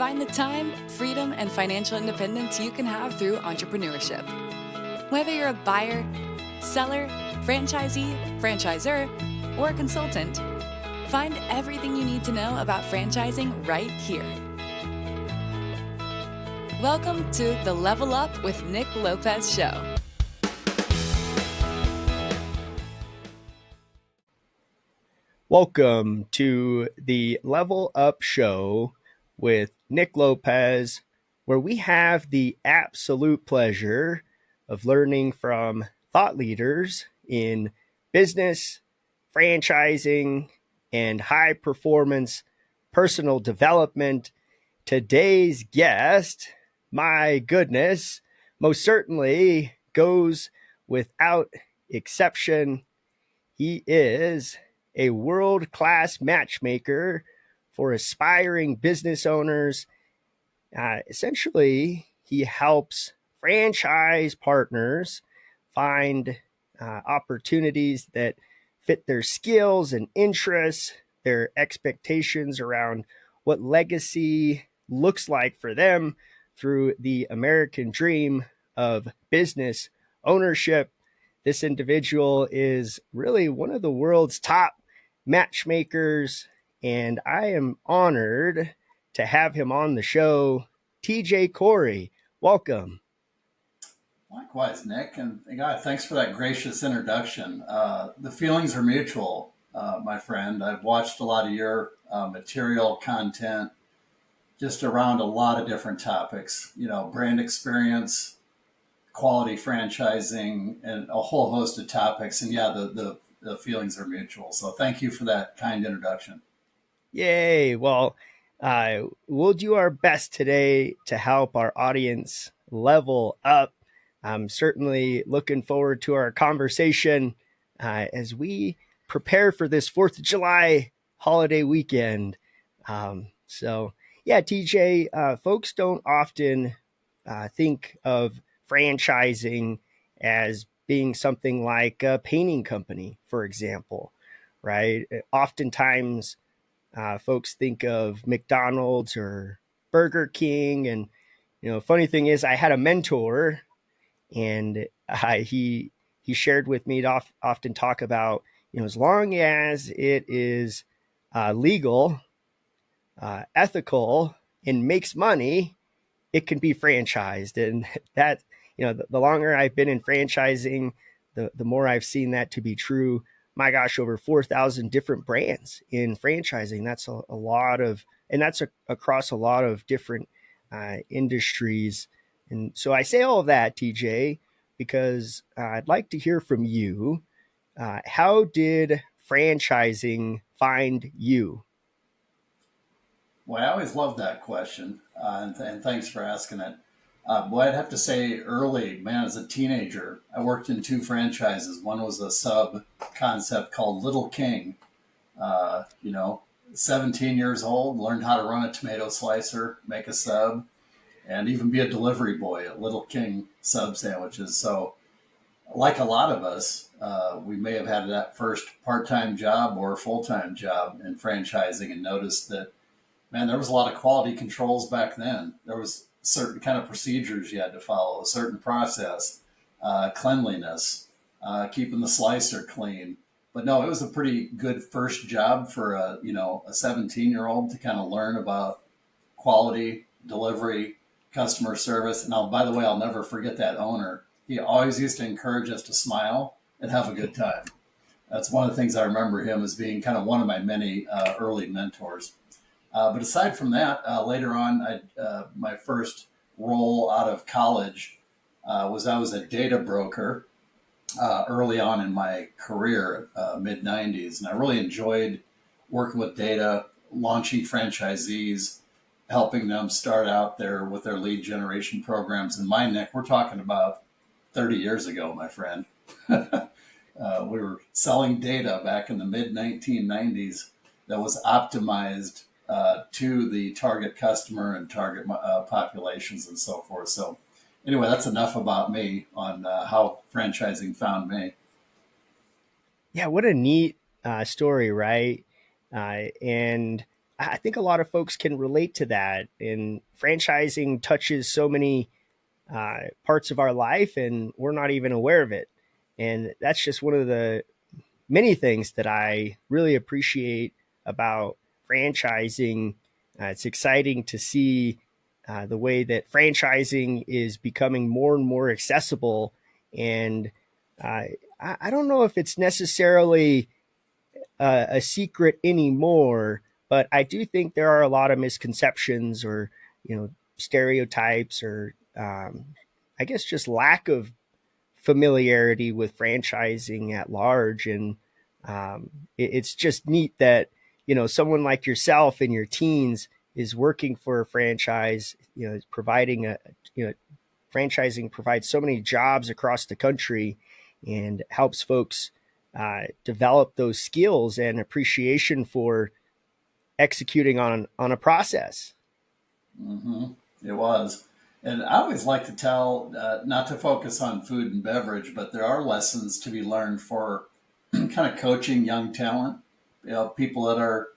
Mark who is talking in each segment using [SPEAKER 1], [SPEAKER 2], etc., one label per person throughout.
[SPEAKER 1] Find the time, freedom, and financial independence you can have through entrepreneurship. Whether you're a buyer, seller, franchisee, franchisor, or a consultant, find everything you need to know about franchising right here. Welcome to the Level Up with Nick Lopez show.
[SPEAKER 2] Welcome to the Level Up show with Nick Lopez, where we have the absolute pleasure of learning from thought leaders in business, franchising, and high performance personal development. Today's guest, my goodness, most certainly goes without exception. He is a world-class matchmaker for aspiring business owners. Essentially, he helps franchise partners find opportunities that fit their skills and interests, their expectations around what legacy looks like for them through the American dream of business ownership. This individual is really one of the world's top matchmakers, and I am honored to have him on the show. TJ Corey, welcome.
[SPEAKER 3] Likewise, Nick, and God, thanks for that gracious introduction. The feelings are mutual, my friend. I've watched a lot of your material content just around a lot of different topics, brand experience, quality franchising, and a whole host of topics. And yeah, the feelings are mutual. So thank you for that kind introduction.
[SPEAKER 2] Yay. Well, we'll do our best today to help our audience level up. I'm certainly looking forward to our conversation as we prepare for this 4th of July holiday weekend. TJ, folks don't often think of franchising as being something like a painting company, for example, right? Oftentimes, folks think of McDonald's or Burger King. And, funny thing is, I had a mentor, and he shared with me to often talk about, as long as it is legal, ethical, and makes money, it can be franchised. And that, the longer I've been in franchising, the more I've seen that to be true. My gosh, over 4,000 different brands in franchising. That's a lot of, and that's across a lot of different industries. And so I say all of that, TJ, because I'd like to hear from you. How did franchising find you?
[SPEAKER 3] Well, I always love that question, and thanks for asking it. I'd have to say early, man, as a teenager, I worked in 2 franchises. One was a sub concept called Little King. 17 years old, learned how to run a tomato slicer, make a sub, and even be a delivery boy at Little King sub sandwiches. So like a lot of us, we may have had that first part-time job or full-time job in franchising and noticed that, man, there was a lot of quality controls back then. There was certain kind of procedures you had to follow, a certain process, cleanliness, keeping the slicer clean. But no, it was a pretty good first job for a 17-year-old to kind of learn about quality, delivery, customer service. Now, by the way, I'll never forget that owner. He always used to encourage us to smile and have a good time. That's one of the things I remember him as being kind of one of my many early mentors. But aside from that, later on, my first role out of college I was a data broker early on in my career, mid 90s. And I really enjoyed working with data, launching franchisees, helping them start out there with their lead generation programs. And my neck, we're talking about 30 years ago, my friend. We were selling data back in the mid 1990s that was optimized to the target customer and target populations and so forth. So anyway, that's enough about me on how franchising found me.
[SPEAKER 2] Yeah, what a neat story, right? And I think a lot of folks can relate to that. And franchising touches so many parts of our life, and we're not even aware of it. And that's just one of the many things that I really appreciate about franchising. It's exciting to see the way that franchising is becoming more and more accessible. And I don't know if it's necessarily a secret anymore, but I do think there are a lot of misconceptions or, stereotypes or I guess just lack of familiarity with franchising at large. And it's just neat that, someone like yourself in your teens is working for a franchise, is providing you know, franchising provides so many jobs across the country and helps folks develop those skills and appreciation for executing on a process.
[SPEAKER 3] Hmm. It was. And I always like to tell, not to focus on food and beverage, but there are lessons to be learned for kind of coaching young talent, people that are,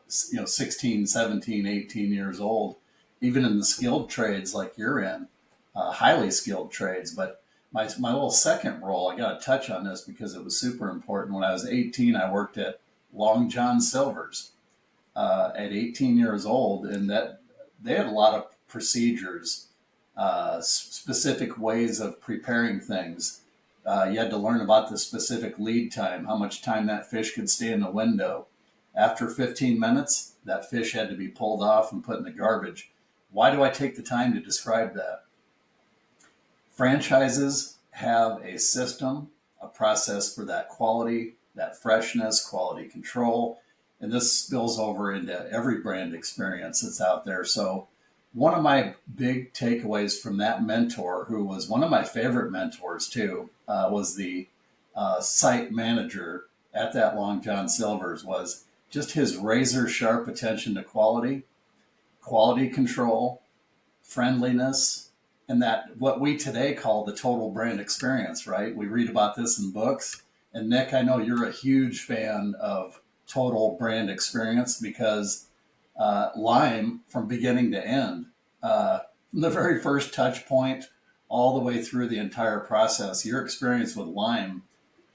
[SPEAKER 3] 16, 17, 18 years old, even in the skilled trades like you're in, highly skilled trades. But my little second role, I got to touch on this because it was super important. When I was 18, I worked at Long John Silver's at 18 years old, and that they had a lot of procedures, specific ways of preparing things. You had to learn about the specific lead time, how much time that fish could stay in the window. After 15 minutes, that fish had to be pulled off and put in the garbage. Why do I take the time to describe that? Franchises have a system, a process for that quality, that freshness, quality control, and this spills over into every brand experience that's out there. So one of my big takeaways from that mentor, who was one of my favorite mentors too, was the site manager at that Long John Silver's, was just his razor sharp attention to quality, quality control, friendliness, and that what we today call the total brand experience, right? We read about this in books. And Nick, I know you're a huge fan of total brand experience because Lime, from beginning to end, from the very first touch point all the way through the entire process, your experience with Lime,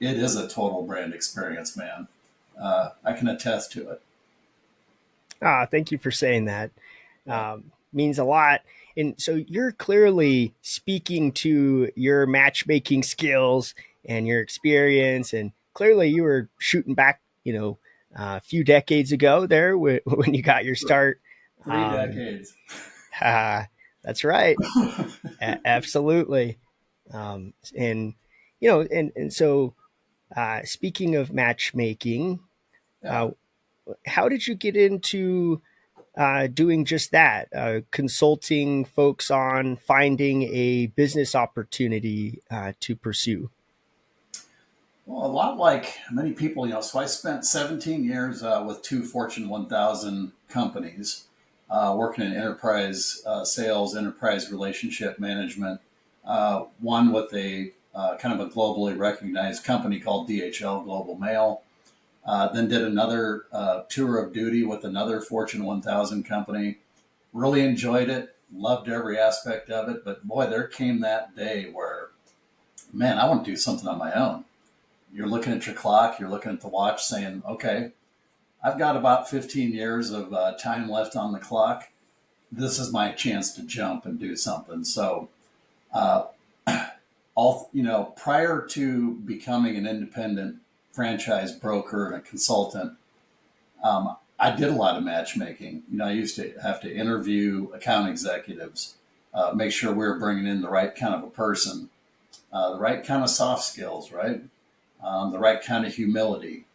[SPEAKER 3] it is a total brand experience, man. I can attest to it.
[SPEAKER 2] Thank you for saying that. Means a lot. And so you're clearly speaking to your matchmaking skills and your experience. And clearly you were shooting back, a few decades ago there when you got your start.
[SPEAKER 3] 3 decades.
[SPEAKER 2] That's right. Absolutely. And, and so speaking of matchmaking,
[SPEAKER 3] Yeah.
[SPEAKER 2] how did you get into doing just that, consulting folks on finding a business opportunity to pursue?
[SPEAKER 3] Well, a lot like many people, so I spent 17 years with two Fortune 1000 companies, working in enterprise sales, enterprise relationship management, one with a kind of a globally recognized company called DHL Global Mail. Then did another tour of duty with another Fortune 1000 company. Really enjoyed it, loved every aspect of it. But boy, there came that day where, man, I want to do something on my own. You're looking at your clock, you're looking at the watch saying, okay, I've got about 15 years of time left on the clock. This is my chance to jump and do something. So, uh, prior to becoming an independent franchise broker and a consultant, I did a lot of matchmaking. I used to have to interview account executives, make sure we were bringing in the right kind of a person, the right kind of soft skills, right? The right kind of humility,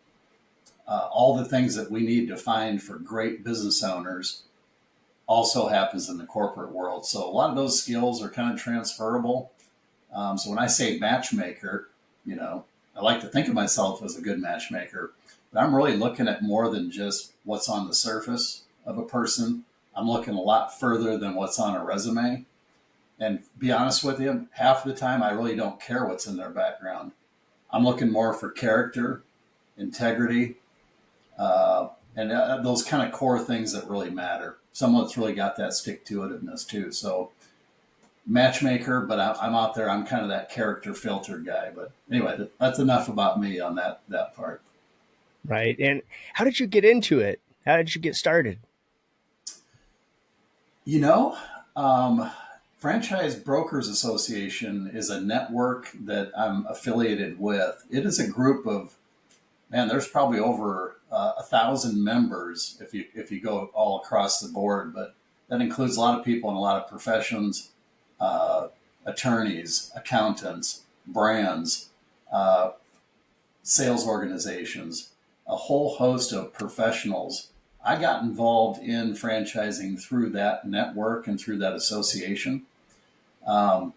[SPEAKER 3] all the things that we need to find for great business owners also happens in the corporate world. So a lot of those skills are kind of transferable. So when I say matchmaker, I like to think of myself as a good matchmaker, but I'm really looking at more than just what's on the surface of a person. I'm looking a lot further than what's on a resume. And be honest with you, half of the time I really don't care what's in their background. I'm looking more for character, integrity, and those kind of core things that really matter. Someone that's really got that stick-to-itiveness too. So matchmaker, but I'm out there. I'm kind of that character filter guy. But anyway, that's enough about me on that part.
[SPEAKER 2] Right. And how did you get into it? How did you get started?
[SPEAKER 3] You know, um, Franchise Brokers Association is a network that I'm affiliated with. It is a group of, man, there's probably over 1,000 members if you go all across the board, but that includes a lot of people in a lot of professions, uh, attorneys, accountants, brands, uh, sales organizations, a whole host of professionals. I got involved in franchising through that network and through that association. Um,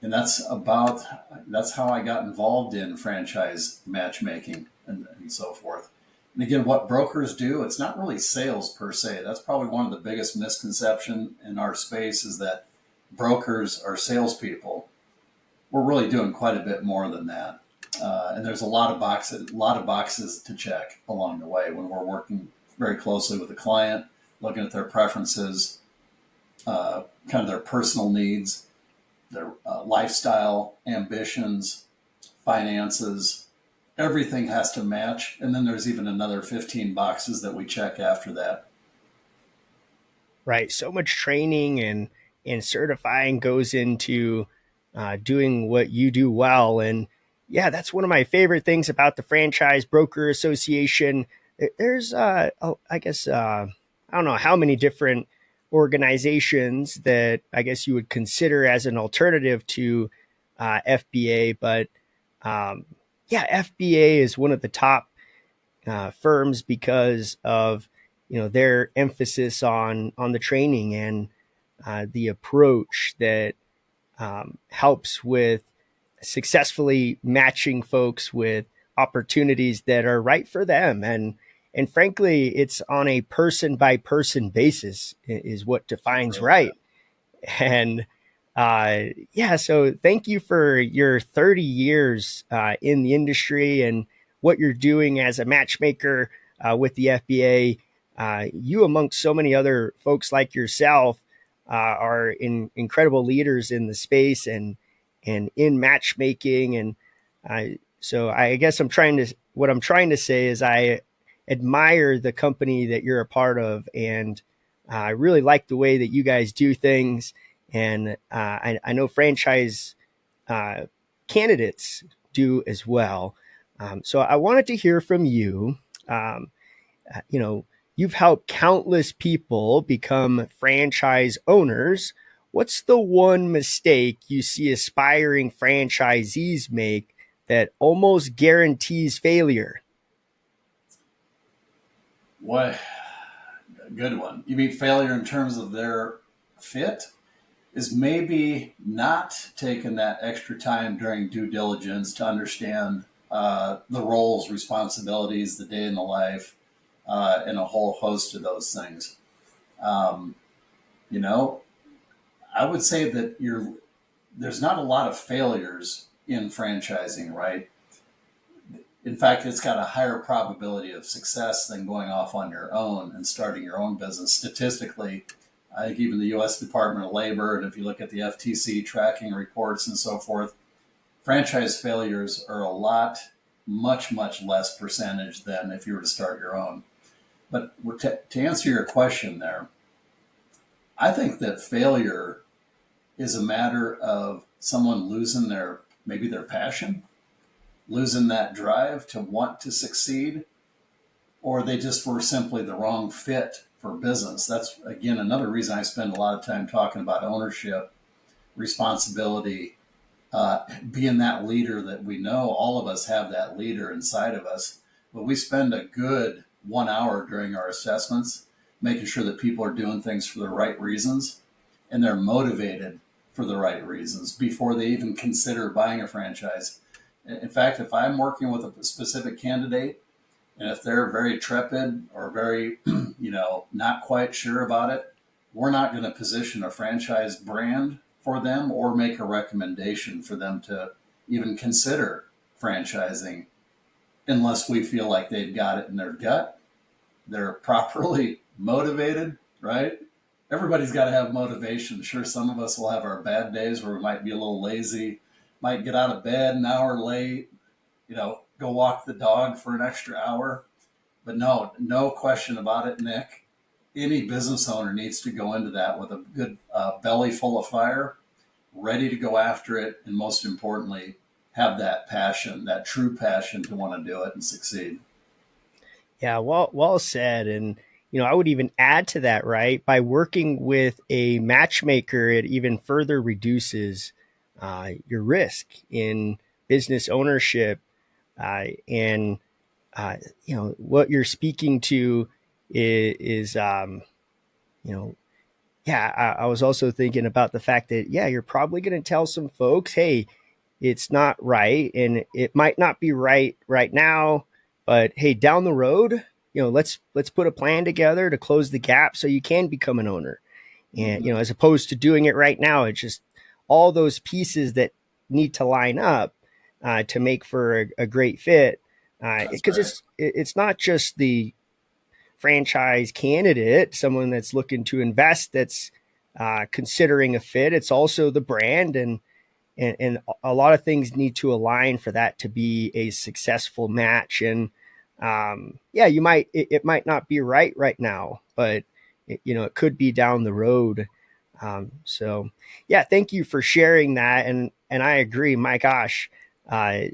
[SPEAKER 3] and that's how I got involved in franchise matchmaking and so forth. And again, what brokers do, it's not really sales per se. That's probably one of the biggest misconception in our space is that brokers are salespeople. We're really doing quite a bit more than that. And there's a lot of boxes to check along the way when we're working very closely with a client, looking at their preferences, kind of their personal needs, their lifestyle, ambitions, finances. Everything has to match. And then there's even another 15 boxes that we check after that.
[SPEAKER 2] Right. So much training and certifying goes into doing what you do well. And yeah, that's one of my favorite things about the Franchise Broker Association. There's, I guess, I don't know how many different organizations that I guess you would consider as an alternative to FBA, but um, yeah, FBA is one of the top firms because of their emphasis on the training and the approach that helps with successfully matching folks with opportunities that are right for them. And frankly, it's on a person by person basis is what defines
[SPEAKER 3] Really?
[SPEAKER 2] right. And yeah, so thank you for your 30 years in the industry and what you're doing as a matchmaker with the FBA. You, amongst so many other folks like yourself, are incredible leaders in the space and in matchmaking. And so I guess what I'm trying to say is I admire the company that you're a part of, and I really like the way that you guys do things. And I know franchise uh, candidates do as well. So I wanted to hear from you. Um, you've helped countless people become franchise owners. What's the one mistake you see aspiring franchisees make that almost guarantees failure?
[SPEAKER 3] What a good one. You mean failure in terms of their fit? Is maybe not taking that extra time during due diligence to understand the roles, responsibilities, the day in the life, and a whole host of those things. Um, you know, I would say that there's not a lot of failures in franchising, right? In fact, it's got a higher probability of success than going off on your own and starting your own business. Statistically, I think even the U.S. Department of Labor, and if you look at the FTC tracking reports and so forth, franchise failures are a lot, much, much less percentage than if you were to start your own. But to answer your question there, I think that failure is a matter of someone losing maybe their passion, losing that drive to want to succeed, or they just were simply the wrong fit for business. That's, again, another reason I spend a lot of time talking about ownership, responsibility, being that leader that we know all of us have that leader inside of us. But we spend a good 1 hour during our assessments making sure that people are doing things for the right reasons and they're motivated for the right reasons before they even consider buying a franchise. In fact, if I'm working with a specific candidate and if they're very trepid or very, not quite sure about it, we're not going to position a franchise brand for them or make a recommendation for them to even consider franchising unless we feel like they've got it in their gut, they're properly motivated, right? Everybody's got to have motivation. Sure, some of us will have our bad days where we might be a little lazy, might get out of bed an hour late, go walk the dog for an extra hour. But no question about it, Nick. Any business owner needs to go into that with a good belly full of fire, ready to go after it, and most importantly, have that passion, that true passion to want to do it and succeed.
[SPEAKER 2] Yeah, well said. And I would even add to that, right? By working with a matchmaker, it even further reduces your risk in business ownership. And what you're speaking to is yeah, I was also thinking about the fact that, yeah, you're probably going to tell some folks, hey, it's not right. And it might not be right now, but hey, down the road, let's put a plan together to close the gap so you can become an owner. And, as opposed to doing it right now, it's just all those pieces that need to line up to make for a great fit. Because it's not just the franchise candidate, someone that's looking to invest, that's considering a fit. It's also the brand, and a lot of things need to align for that to be a successful match. And yeah, it might not be right now, but it could be down the road. So yeah, thank you for sharing that. And I agree, my gosh,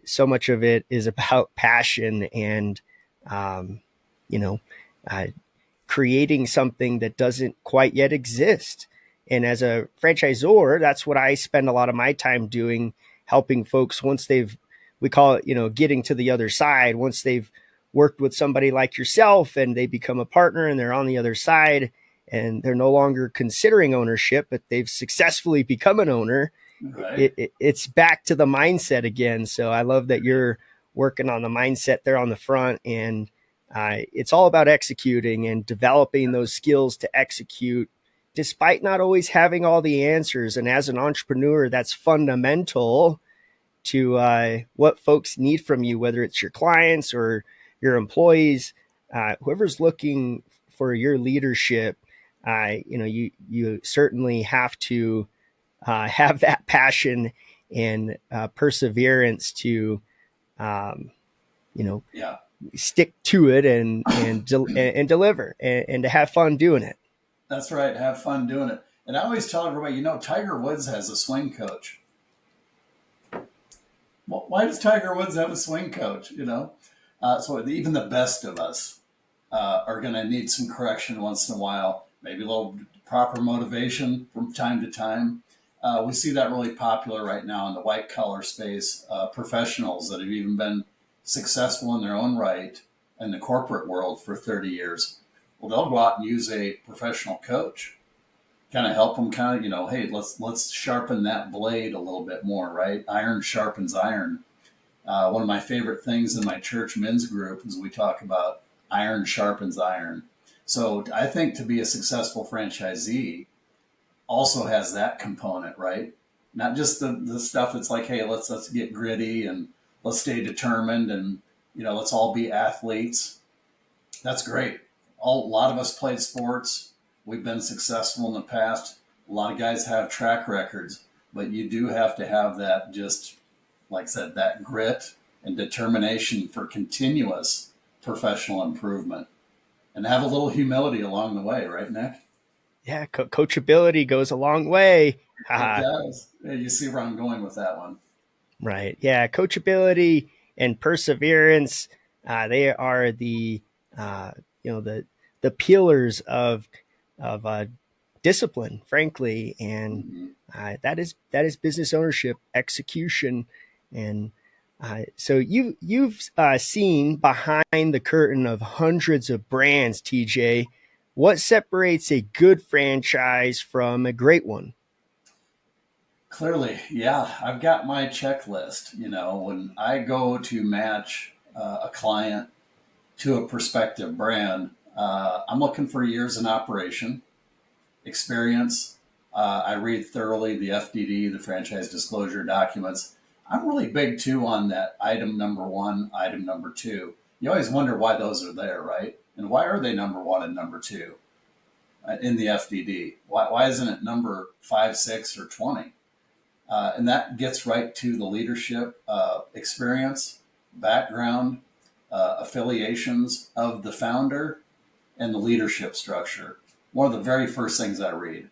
[SPEAKER 2] so much of it is about passion and, you know, creating something that doesn't quite yet exist. And as a franchisor, that's what I spend a lot of my time doing, helping folks once we call it, getting to the other side. Once they've worked with somebody like yourself and they become a partner and they're on the other side and they're no longer considering ownership, but they've successfully become an owner.
[SPEAKER 3] Right.
[SPEAKER 2] It's back to the mindset again. So I love that you're working on the mindset there on the front, and it's all about executing and developing those skills to execute despite not always having all the answers. And as an entrepreneur, that's fundamental to what folks need from you, whether it's your clients or your employees, whoever's looking for your leadership. You certainly have to have that passion and perseverance to,
[SPEAKER 3] Yeah.
[SPEAKER 2] stick to it and deliver and to have fun doing it.
[SPEAKER 3] That's right. Have fun doing it. And I always tell everybody, Tiger Woods has a swing coach. Well, why does Tiger Woods have a swing coach? So even the best of us are going to need some correction once in a while, maybe a little proper motivation from time to time. We see that really popular right now in the white collar space, professionals that have even been successful in their own right in the corporate world for 30 years. Well, they'll go out and use a professional coach, kind of help them hey, let's sharpen that blade a little bit more, right? Iron sharpens iron. One of my favorite things in my church men's group is we talk about iron sharpens iron. So I think to be a successful franchisee also has that component, right? Not just the stuff that's like, hey, let's get gritty and let's stay determined and, let's all be athletes. That's great. A lot of us played sports. We've been successful in the past. A lot of guys have track records, but you do have to have that, just like I said, that grit and determination for continuous professional improvement, and have a little humility along the way. Right, Nick?
[SPEAKER 2] Yeah. Coachability goes a long way.
[SPEAKER 3] It does. Yeah, you see where I'm going with that one.
[SPEAKER 2] Right. Yeah. Coachability and perseverance. They are the pillars of discipline, frankly, and that is business ownership, execution, and so you've seen behind the curtain of hundreds of brands, TJ. What separates a good franchise from a great one?
[SPEAKER 3] Clearly, yeah, I've got my checklist. When I go to match a client to a prospective brand, I'm looking for years in operation, experience. I read thoroughly the FDD, the franchise disclosure documents. I'm really big too on that item number one, item number two. You always wonder why those are there, right? And why are they number one and number two in the FDD? Why isn't it number 5, 6, or 20? And that gets right to the leadership experience, background, affiliations of the founder, and the leadership structure. One of the very first things I read.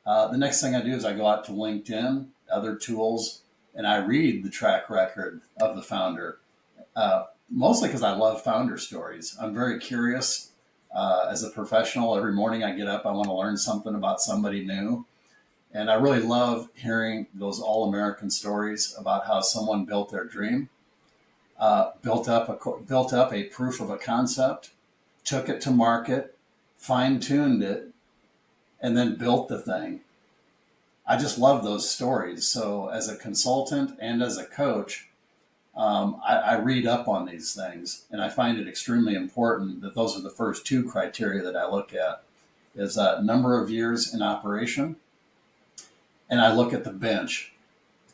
[SPEAKER 3] The next thing I do is I go out to LinkedIn, other tools, and I read the track record of the founder, mostly because I love founder stories. I'm very curious as a professional. Every morning I get up, I want to learn something about somebody new. And I really love hearing those all-American stories about how someone built their dream, built up a proof of a concept, took it to market, fine-tuned it, and then built the thing. I just love those stories. So as a consultant and as a coach, I read up on these things, and I find it extremely important that those are the first two criteria that I look at is number of years in operation. And I look at the bench,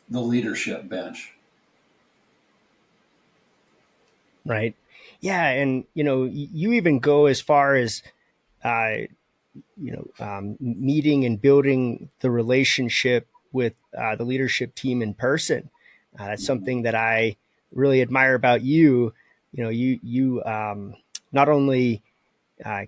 [SPEAKER 3] the leadership bench.
[SPEAKER 2] Right. Yeah. And, you even go as far as, meeting and building the relationship with the leadership team in person. That's something that I really admire about you. You not only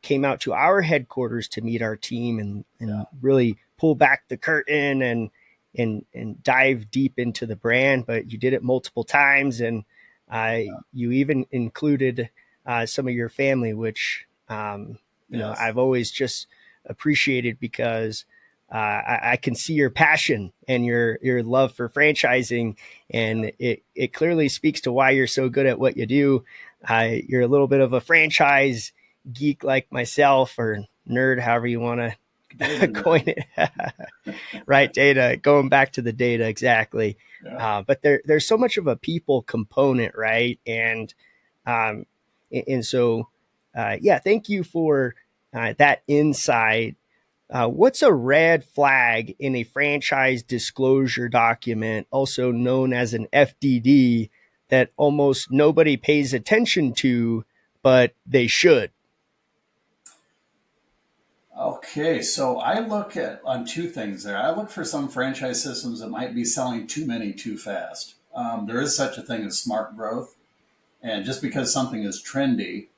[SPEAKER 2] came out to our headquarters to meet our team and really pull back the curtain and dive deep into the brand, but you did it multiple times, and you even included some of your family, which I've always just appreciated because I can see your passion and your love for franchising, and it clearly speaks to why you're so good at what you do. You're a little bit of a franchise geek like myself, or nerd, however you want to coin it. Right, data, going back to the data, exactly. Yeah. But there's so much of a people component, right? And so thank you for that insight. What's a red flag in a franchise disclosure document, also known as an FDD, that almost nobody pays attention to, but they should?
[SPEAKER 3] Okay, so I look on two things there. I look for some franchise systems that might be selling too many too fast. There is such a thing as smart growth. And just because something is trendy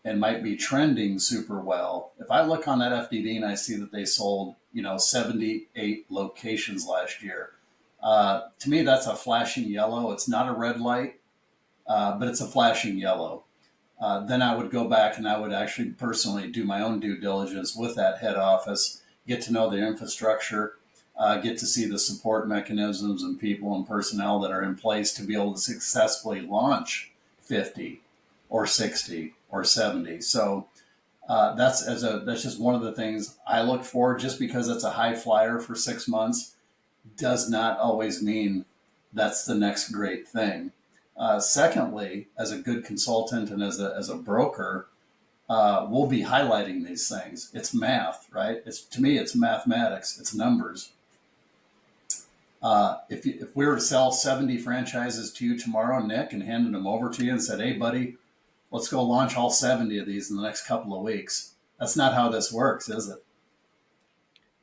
[SPEAKER 3] and might be trending super well, if I look on that FDD and I see that they sold, 78 locations last year, to me, that's a flashing yellow. It's not a red light, but it's a flashing yellow. Then I would go back and I would actually personally do my own due diligence with that head office, get to know their infrastructure, get to see the support mechanisms and people and personnel that are in place to be able to successfully launch 50 or 60 or 70. So that's just one of the things I look for. Just because it's a high flyer for 6 months does not always mean that's the next great thing. Secondly, as a good consultant and as a broker, we'll be highlighting these things. It's math, right? To me, it's mathematics. It's numbers. If we were to sell 70 franchises to you tomorrow, Nick, and handed them over to you and said, "Hey, buddy, let's go launch all 70 of these in the next couple of weeks," that's not how this works, is it?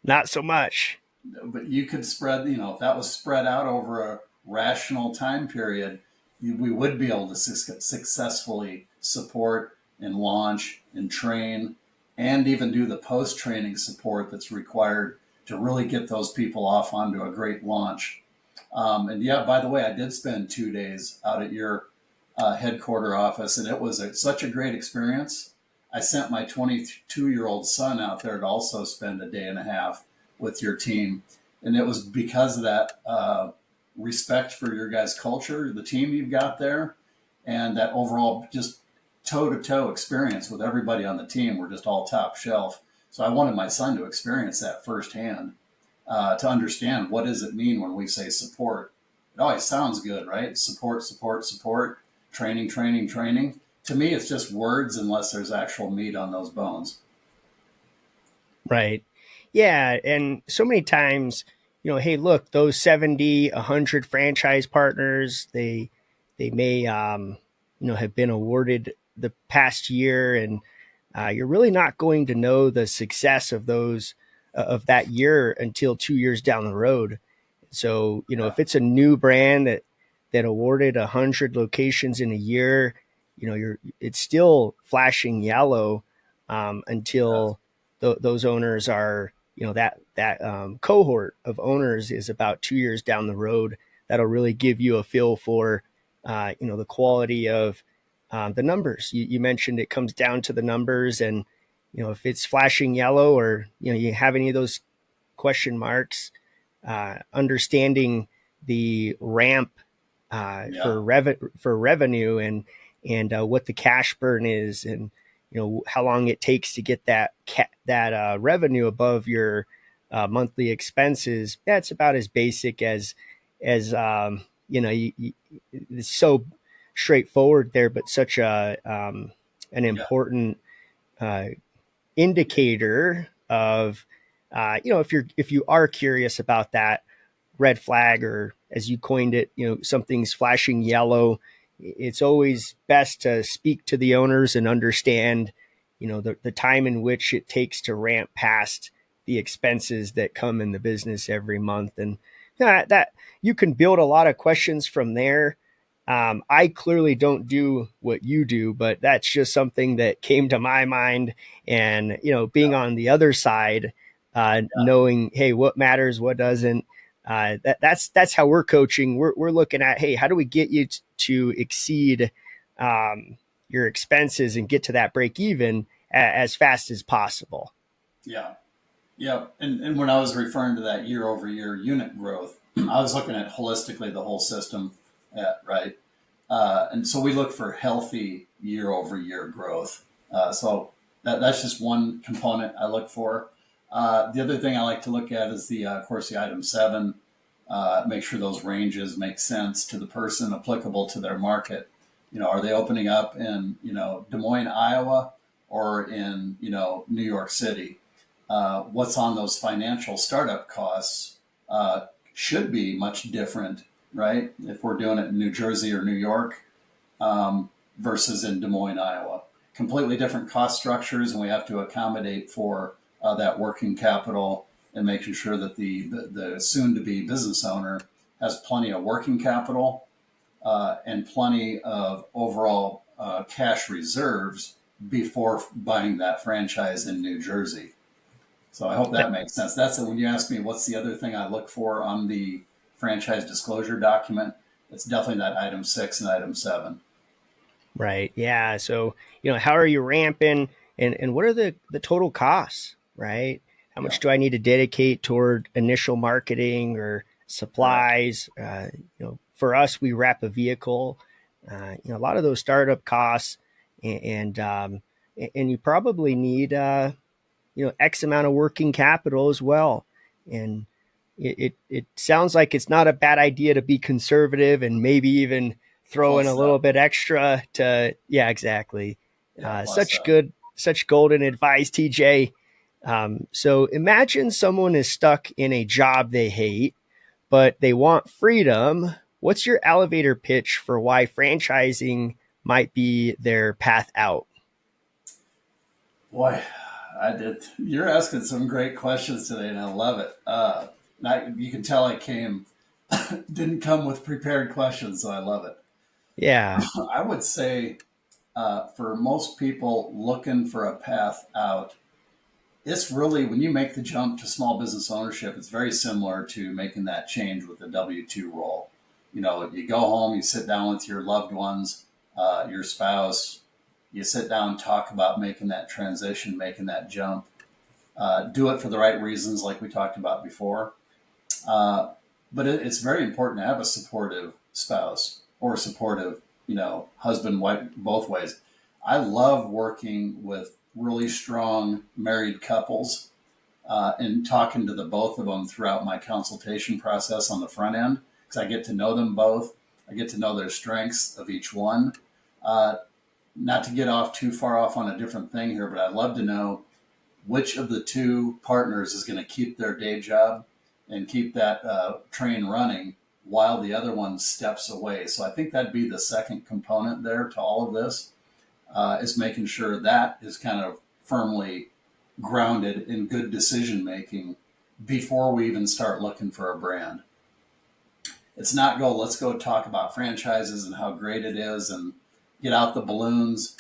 [SPEAKER 2] Not so much.
[SPEAKER 3] But you could spread, if that was spread out over a rational time period, we would be able to successfully support and launch and train and even do the post-training support that's required to really get those people off onto a great launch. And by the way, I did spend 2 days out at your headquarter office, and it was such a great experience. I sent my 22-year-old son out there to also spend a day and a half with your team. And it was because of that respect for your guys' culture, the team you've got there, and that overall just toe-to-toe experience with everybody on the team. We're just all top shelf. So I wanted my son to experience that firsthand, to understand what does it mean when we say support. It always sounds good, right? Support, support, support, training, training, training. To me, it's just words unless there's actual meat on those bones.
[SPEAKER 2] Right. Yeah. And so many times, hey, look, those 70, 100 franchise partners, they may, have been awarded the past year, and you're really not going to know the success of those of that year until 2 years down the road. So,
[SPEAKER 3] Yeah.
[SPEAKER 2] if it's a new brand that awarded 100 locations in a year, it's still flashing yellow
[SPEAKER 3] Yeah.
[SPEAKER 2] until those owners are, that cohort of owners is about 2 years down the road. That'll really give you a feel for, the quality of the numbers. You mentioned it comes down to the numbers, and if it's flashing yellow, or you have any of those question marks, understanding the ramp
[SPEAKER 3] Yeah.
[SPEAKER 2] for revenue, and what the cash burn is, and how long it takes to get that revenue above your monthly expenses. That's about as basic as it's so straightforward there, but such an
[SPEAKER 3] Yeah.
[SPEAKER 2] important uh, indicator of, if you are curious about that red flag, or as you coined it, something's flashing yellow. It's always best to speak to the owners and understand, the time in which it takes to ramp past the expenses that come in the business every month. And that you can build a lot of questions from there. I clearly don't do what you do, but that's just something that came to my mind. And, being on the other side, knowing, hey, what matters, what doesn't, that's how we're coaching. We're looking at, hey, how do we get you to exceed your expenses and get to that break even as fast as possible?
[SPEAKER 3] Yeah. Yeah. And when I was referring to that year over year unit growth, I was looking at holistically the whole system, right? And so we look for healthy year over year growth. So that's just one component I look for. The other thing I like to look at is of course, the item 7. Make sure those ranges make sense to the person, applicable to their market. Are they opening up in Des Moines, Iowa, or in New York City? What's on those financial startup costs should be much different, right? If we're doing it in New Jersey or New York versus in Des Moines, Iowa, completely different cost structures, and we have to accommodate for that working capital, and making sure that the soon-to-be business owner has plenty of working capital and plenty of overall cash reserves before buying that franchise in New Jersey. So I hope that makes sense. That's when you ask me what's the other thing I look for on the franchise disclosure document, it's definitely that item 6 and item 7.
[SPEAKER 2] Right. Yeah. So, how are you ramping, and what are the total costs, right? How
[SPEAKER 3] Yeah,
[SPEAKER 2] much do I need to dedicate toward initial marketing or
[SPEAKER 3] correct.
[SPEAKER 2] supplies? For us, we wrap a vehicle, a lot of those startup costs, and you probably need, X amount of working capital as well. And it sounds like it's not a bad idea to be conservative and maybe even throw in a
[SPEAKER 3] Plus
[SPEAKER 2] little
[SPEAKER 3] up.
[SPEAKER 2] bit extra to, yeah, exactly.
[SPEAKER 3] Yeah, plus
[SPEAKER 2] Such
[SPEAKER 3] up.
[SPEAKER 2] such golden advice, TJ. So imagine someone is stuck in a job they hate, but they want freedom. What's your elevator pitch for why franchising might be their path out?
[SPEAKER 3] Boy, I did. You're asking some great questions today, and I love it. You can tell I didn't come with prepared questions, so I love it.
[SPEAKER 2] Yeah.
[SPEAKER 3] I would say for most people looking for a path out, it's really when you make the jump to small business ownership, it's very similar to making that change with the W-2 role. You go home, you sit down with your loved ones, your spouse, you sit down, talk about making that transition, making that jump. Do it for the right reasons, like we talked about before. Uh, but it's very important to have a supportive spouse or a supportive, husband, wife, both ways. I love working with really strong married couples and talking to the both of them throughout my consultation process on the front end, because I get to know them both. I get to know their strengths of each one. Uh, Not to get off too far off on a different thing here, but I'd love to know which of the two partners is going to keep their day job and keep that train running while the other one steps away. So I think that'd be the second component there to all of this, is making sure that is kind of firmly grounded in good decision making before we even start looking for a brand. It's not let's go talk about franchises and how great it is and get out the balloons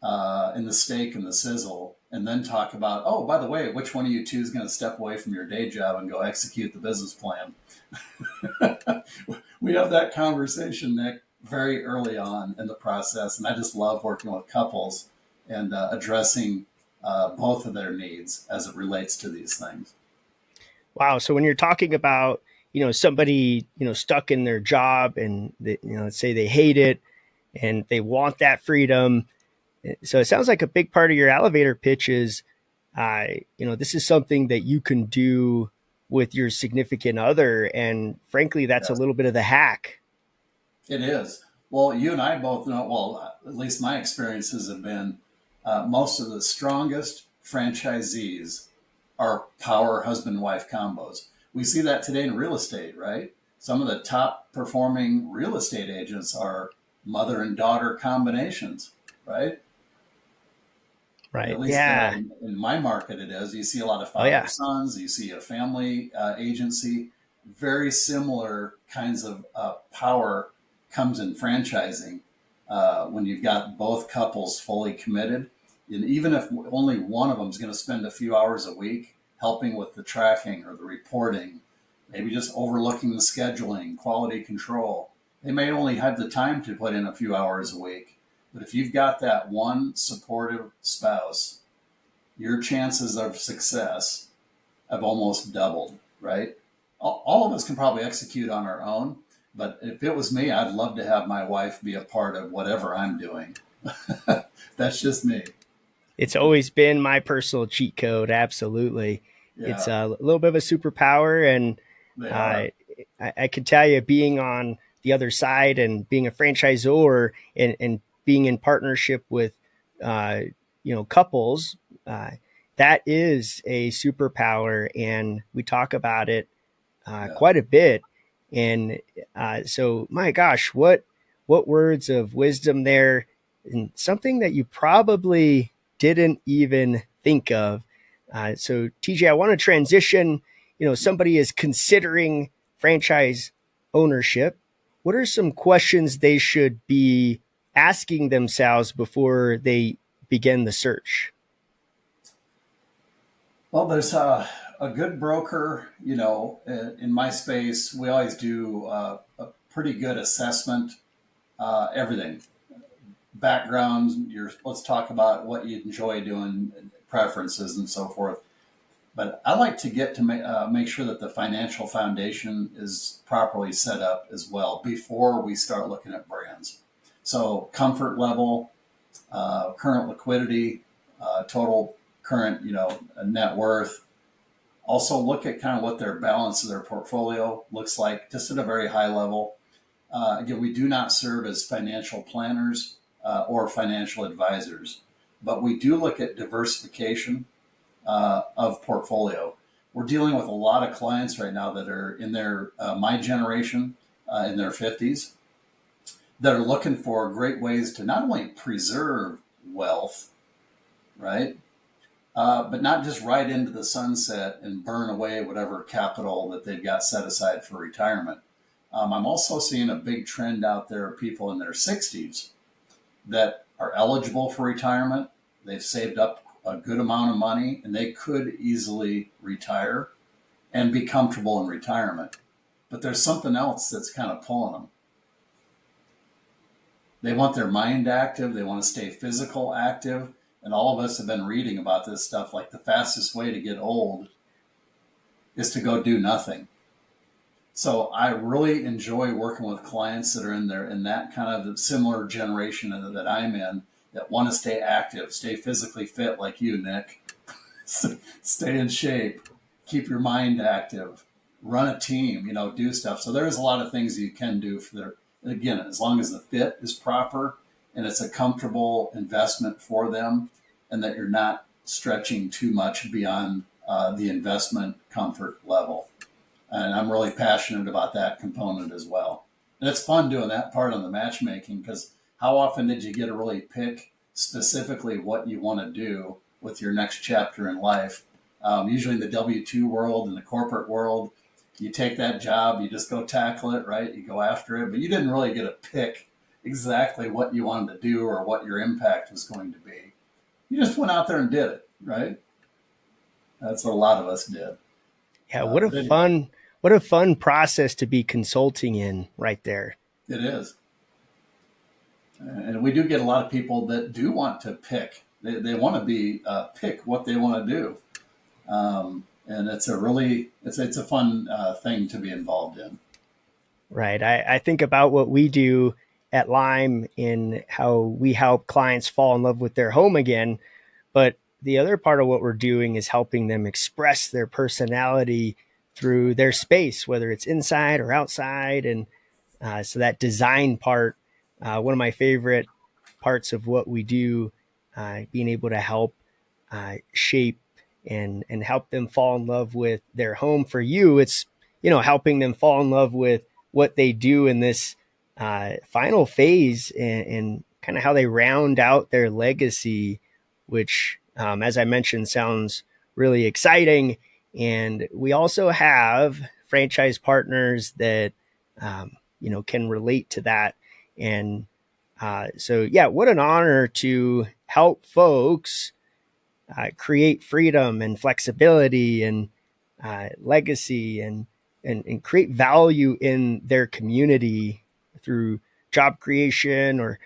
[SPEAKER 3] and the steak and the sizzle, and then talk about, oh, by the way, which one of you two is going to step away from your day job and go execute the business plan? We have that conversation, Nick, very early on in the process. And I just love working with couples and addressing both of their needs as it relates to these things.
[SPEAKER 2] Wow. So when you're talking about, somebody, stuck in their job and let's say they hate it and they want that freedom. So it sounds like a big part of your elevator pitch is, this is something that you can do with your significant other. And frankly, that's a little bit of the hack.
[SPEAKER 3] It is. Well, you and I both know, well, at least my experiences have been most of the strongest franchisees are power husband-wife combos. We see that today in real estate, right? Some of the top performing real estate agents are mother and daughter combinations, right?
[SPEAKER 2] Right.
[SPEAKER 3] At least in my market, it is. You see a lot of father sons. You see a family agency. Very similar kinds of power comes in franchising when you've got both couples fully committed. And even if only one of them is going to spend a few hours a week helping with the tracking or the reporting, maybe just overlooking the scheduling, quality control, they may only have the time to put in a few hours a week. But if you've got that one supportive spouse, your chances of success have almost doubled, right? All of us can probably execute on our own, but if it was me, I'd love to have my wife be a part of whatever I'm doing. That's just me.
[SPEAKER 2] It's always been my personal cheat code. Absolutely. Yeah. It's a little bit of a superpower. And I can tell you, being on the other side and being a franchisor and being in partnership with, couples, that is a superpower. And we talk about it quite a bit. And so, my gosh, what words of wisdom there, and something that you probably didn't even think of. So TJ, I want to transition, somebody is considering franchise ownership. What are some questions they should be asking themselves before they begin the search?
[SPEAKER 3] Well, there's a good broker, in my space, we always do a pretty good assessment, everything. Background, let's talk about what you enjoy doing, preferences and so forth. But I like to get to make sure that the financial foundation is properly set up as well before we start looking at brands. So comfort level, current liquidity, total current, net worth. Also look at kind of what their balance of their portfolio looks like, just at a very high level. Again, we do not serve as financial planners or financial advisors, but we do look at diversification of portfolio. We're dealing with a lot of clients right now that are in their my generation, in their 50s, that are looking for great ways to not only preserve wealth, right, but not just right into the sunset and burn away whatever capital that they've got set aside for retirement. I'm also seeing a big trend out there of people in their 60s that are eligible for retirement. They've saved up a good amount of money and they could easily retire and be comfortable in retirement. But there's something else that's kind of pulling them. They want their mind active. They want to stay physical active. And all of us have been reading about this stuff, like the fastest way to get old is to go do nothing. So I really enjoy working with clients that are in that kind of similar generation that I'm in, that want to stay active, stay physically fit like you, Nick, stay in shape, keep your mind active, run a team, do stuff. So there's a lot of things you can do again, as long as the fit is proper and it's a comfortable investment for them and that you're not stretching too much beyond the investment comfort level. And I'm really passionate about that component as well. And it's fun doing that part on the matchmaking, because how often did you get to really pick specifically what you want to do with your next chapter in life? Usually in the W-2 world, in the corporate world, you take that job, you just go tackle it, right? You go after it, but you didn't really get to pick exactly what you wanted to do or what your impact was going to be. You just went out there and did it, right? That's what a lot of us did.
[SPEAKER 2] Yeah, what a fun process to be consulting in right there.
[SPEAKER 3] It is. And we do get a lot of people that do want to pick. They want to be pick what they want to do. And it's a fun thing to be involved in.
[SPEAKER 2] Right. I think about what we do at Lime in how we help clients fall in love with their home again. But the other part of what we're doing is helping them express their personality through their space, whether it's inside or outside. And so that design part, one of my favorite parts of what we do, being able to help shape and help them fall in love with their home. For you, it's, helping them fall in love with what they do in this final phase, and kind of how they round out their legacy, which, as I mentioned, sounds really exciting. And we also have franchise partners that, can relate to that. And so, yeah, what an honor to help folks create freedom and flexibility and legacy and create value in their community through job creation or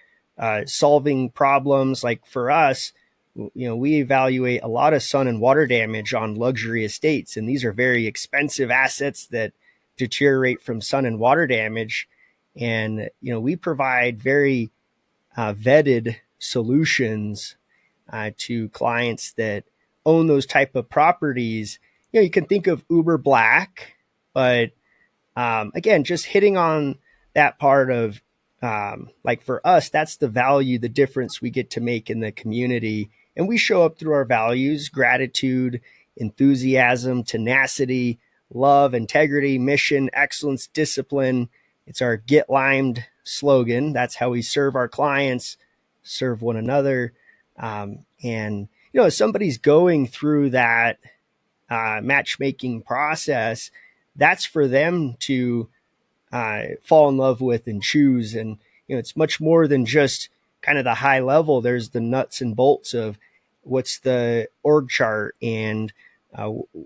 [SPEAKER 2] solving problems. Like for us, we evaluate a lot of sun and water damage on luxury estates, and these are very expensive assets that deteriorate from sun and water damage. And, we provide very vetted solutions to clients that own those type of properties. You can think of Uber Black, but again, just hitting on that part of like for us, that's the value, the difference we get to make in the community. And we show up through our values: gratitude, enthusiasm, tenacity, love, integrity, mission, excellence, discipline. It's our Get Limed slogan. That's how we serve our clients, serve one another. And, if somebody's going through that matchmaking process, that's for them to fall in love with and choose. And, it's much more than just kind of the high level. There's the nuts and bolts of what's the org chart and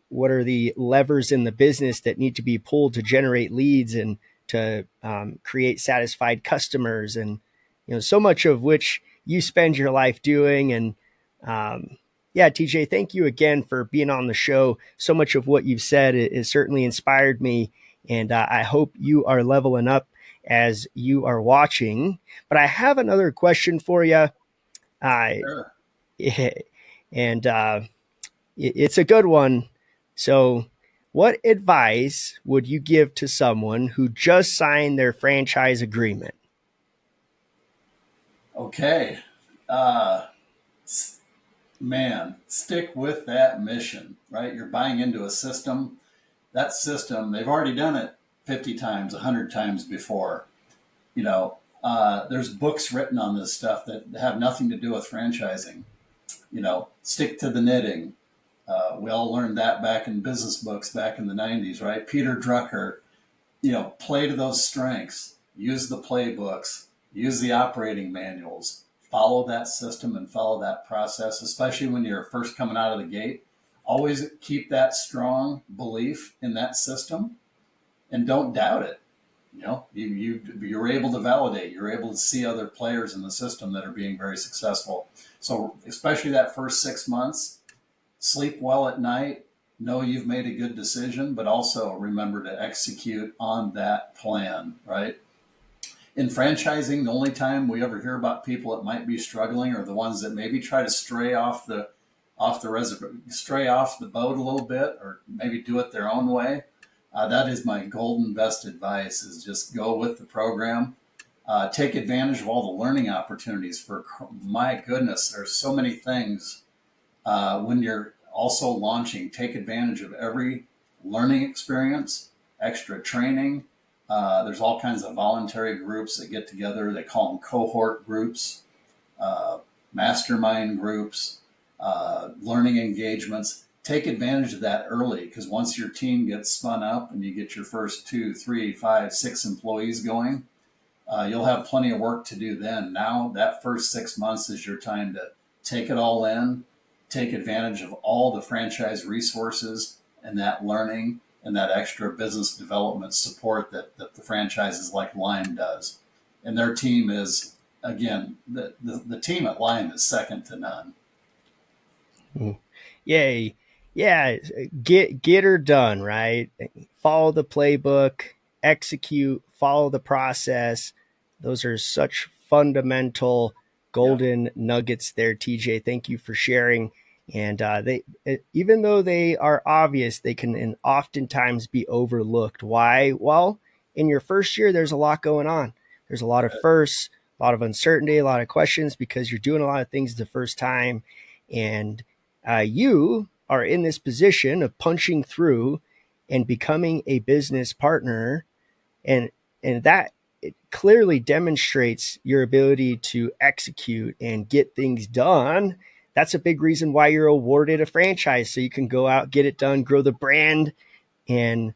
[SPEAKER 2] what are the levers in the business that need to be pulled to generate leads and to create satisfied customers. And, so much of which you spend your life doing. And TJ, thank you again for being on the show. So much of what you've said has certainly inspired me. And I hope you are leveling up as you are watching. But I have another question for you.
[SPEAKER 3] Sure.
[SPEAKER 2] And it's a good one. So what advice would you give to someone who just signed their franchise agreement?
[SPEAKER 3] Okay. Man, stick with that mission, right? You're buying into a system. That system, they've already done it 50 times, 100 times before. There's books written on this stuff that have nothing to do with franchising. Stick to the knitting. We all learned that back in business books back in the 90s, right? Peter Drucker, play to those strengths, use the playbooks, use the operating manuals, follow that system and follow that process, especially when you're first coming out of the gate. Always keep that strong belief in that system and don't doubt it. You're able to validate, you're able to see other players in the system that are being very successful. So especially that first 6 months, sleep well at night, know you've made a good decision, but also remember to execute on that plan, right? In franchising, the only time we ever hear about people that might be struggling are the ones that maybe try to stray off the boat a little bit, or maybe do it their own way. That is my golden best advice: is just go with the program. Take advantage of all the learning opportunities. For my goodness, there's so many things when you're also launching. Take advantage of every learning experience. extra training. There's all kinds of voluntary groups that get together. They call them cohort groups, mastermind groups, learning engagements. Take advantage of that early, because once your team gets spun up and you get your first 2, 3, 5, 6 employees going, you'll have plenty of work to do then. Now, that first 6 months is your time to take it all in, take advantage of all the franchise resources and that learning and that extra business development support that the franchises like Lime does. And their team is, again, the team at Lime is second to none.
[SPEAKER 2] Yay. Yeah, get her done, right? Follow the playbook, execute, follow the process. Those are such fundamental golden nuggets there, TJ. Thank you for sharing. And even though they are obvious, they can oftentimes be overlooked. Why? Well, in your first year, there's a lot going on. There's a lot of firsts, a lot of uncertainty, a lot of questions, because you're doing a lot of things the first time. And you are in this position of punching through and becoming a business partner. And that it clearly demonstrates your ability to execute and get things done. That's a big reason why you're awarded a franchise, so you can go out, get it done, grow the brand. And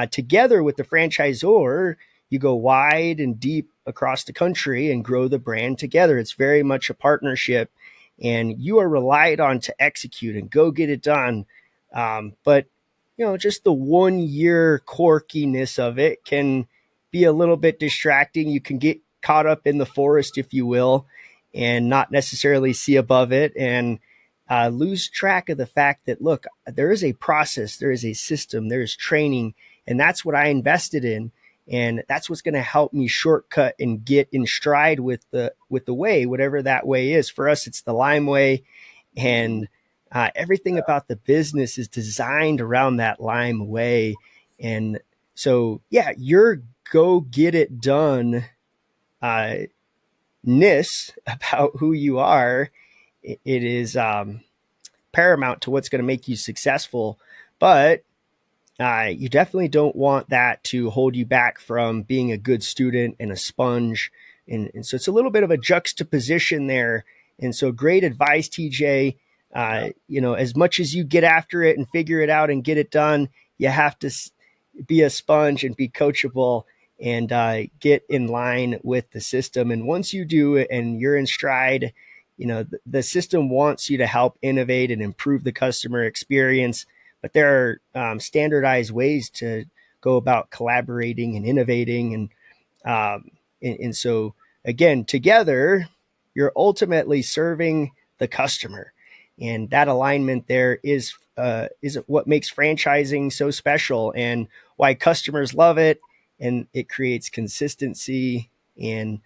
[SPEAKER 2] together with the franchisor, you go wide and deep across the country and grow the brand together. It's very much a partnership, and you are relied on to execute and go get it done. But, just the 1 year quirkiness of it can be a little bit distracting. You can get caught up in the forest, if you will, and not necessarily see above it, and lose track of the fact that, look, there is a process, there is a system, there is training, and that's what I invested in. And that's what's going to help me shortcut and get in stride with the way, whatever that way is. For us, it's the Lime way, and everything about the business is designed around that Lime way. And so, yeah, your go get it done ness about who you are, it is paramount to what's going to make you successful. But you definitely don't want that to hold you back from being a good student and a sponge. And so it's a little bit of a juxtaposition there. And so great advice, TJ. As much as you get after it and figure it out and get it done, you have to be a sponge and be coachable and get in line with the system. And once you do it and you're in stride, the system wants you to help innovate and improve the customer experience. But there are standardized ways to go about collaborating and innovating. And so, again, together, you're ultimately serving the customer. And that alignment there is what makes franchising so special and why customers love it. And it creates consistency and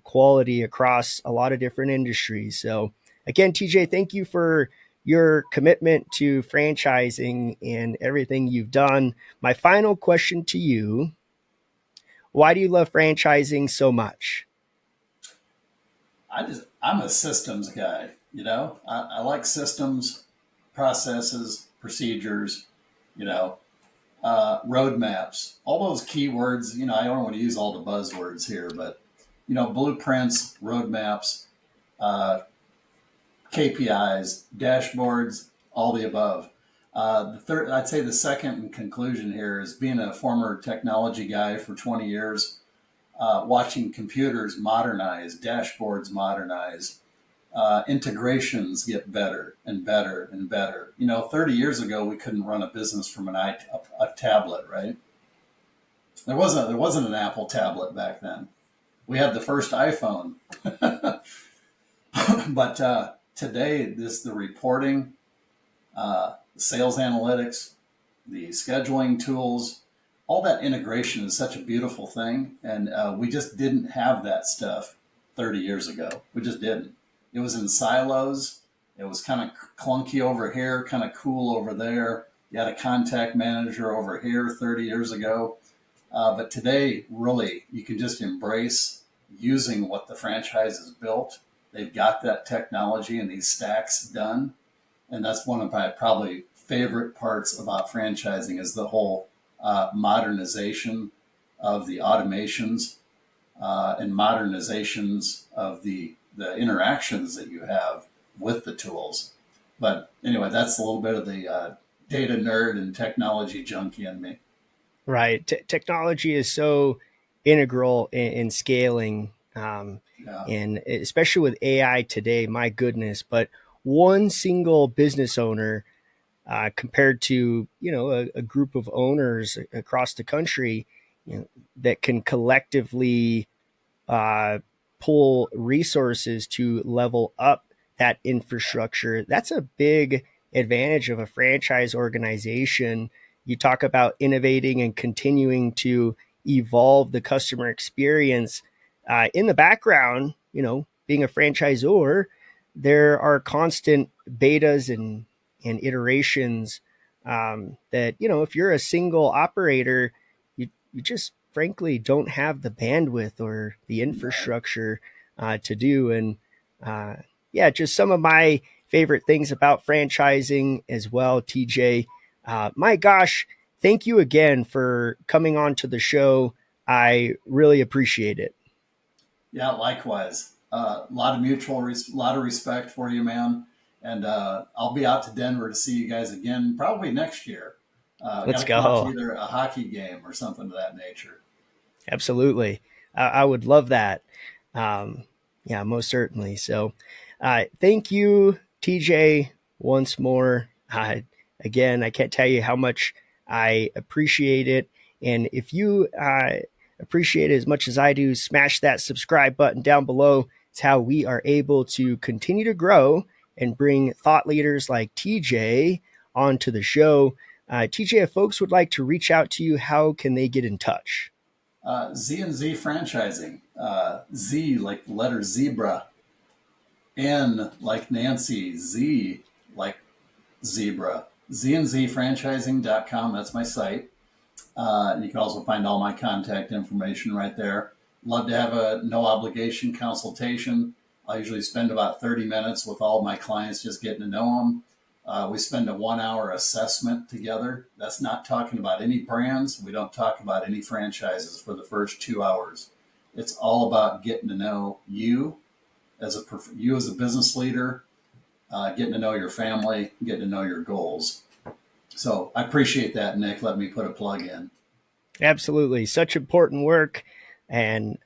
[SPEAKER 2] quality across a lot of different industries. So, again, TJ, thank you for your commitment to franchising and everything you've done. My final question to you: why do you love franchising so much?
[SPEAKER 3] I'm a systems guy. I like systems, processes, procedures, roadmaps, all those keywords. I don't want to use all the buzzwords here, but blueprints, roadmaps, KPIs, dashboards, all the above. I'd say the second in conclusion here is, being a former technology guy for 20 years, watching computers modernize, dashboards modernize, integrations get better and better and better. 30 years ago, we couldn't run a business from a tablet, right? There wasn't an Apple tablet back then. We had the first iPhone. But today, the reporting, sales analytics, the scheduling tools, all that integration is such a beautiful thing. And we just didn't have that stuff 30 years ago. We just didn't. It was in silos. It was kind of clunky over here, kind of cool over there. You had a contact manager over here 30 years ago. But today, really, you can just embrace using what the franchise has built. They've got that technology and these stacks done. And that's one of my probably favorite parts about franchising, is the whole modernization of the automations and modernizations of the interactions that you have with the tools. But anyway, that's a little bit of the data nerd and technology junkie in me.
[SPEAKER 2] Right. Technology is so integral in scaling, and especially with AI today, my goodness. But one single business owner compared to, a group of owners across the country, that can collectively pull resources to level up that infrastructure. That's a big advantage of a franchise organization. You talk about innovating and continuing to evolve the customer experience. In the background, being a franchisor, there are constant betas and iterations that, if you're a single operator, you just frankly don't have the bandwidth or the infrastructure to do. And just some of my favorite things about franchising as well, TJ. My gosh, thank you again for coming on to the show. I really appreciate it.
[SPEAKER 3] Yeah, likewise. A lot of respect for you, man. And I'll be out to Denver to see you guys again, probably next year.
[SPEAKER 2] Let's go.
[SPEAKER 3] Either a hockey game or something of that nature.
[SPEAKER 2] Absolutely. I would love that. Most certainly. So thank you, TJ, once more. Again, I can't tell you how much I appreciate it. And if you appreciate it as much as I do, smash that subscribe button down below. It's how we are able to continue to grow and bring thought leaders like TJ onto the show. TJ, if folks would like to reach out to you, how can they get in touch?
[SPEAKER 3] Z&Z Franchising. Z like the letter zebra. N like Nancy. Z like zebra. ZandZFranchising.com. That's my site. And you can also find all my contact information right there. Love to have a no obligation consultation. I usually spend about 30 minutes with all my clients just getting to know them. We spend a 1 hour assessment together. That's not talking about any brands. We don't talk about any franchises for the first 2 hours. It's all about getting to know you as a business leader, getting to know your family, getting to know your goals. So I appreciate that, Nick. Let me put a plug in.
[SPEAKER 2] Absolutely. Such important work. And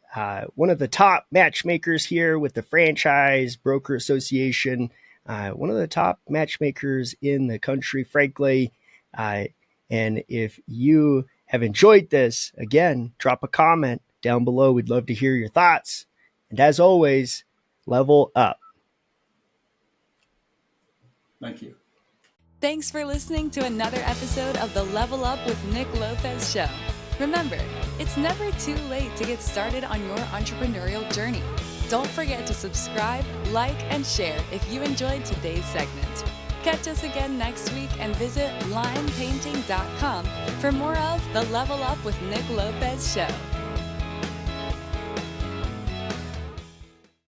[SPEAKER 2] one of the top matchmakers here with the Franchise Broker Association, one of the top matchmakers in the country, frankly. And if you have enjoyed this, again, drop a comment down below. We'd love to hear your thoughts. And as always, level up.
[SPEAKER 3] Thank you.
[SPEAKER 1] Thanks for listening to another episode of the Level Up with Nick Lopez show. Remember, it's never too late to get started on your entrepreneurial journey. Don't forget to subscribe, like, and share if you enjoyed today's segment. Catch us again next week and visit limepainting.com for more of the Level Up with Nick Lopez show.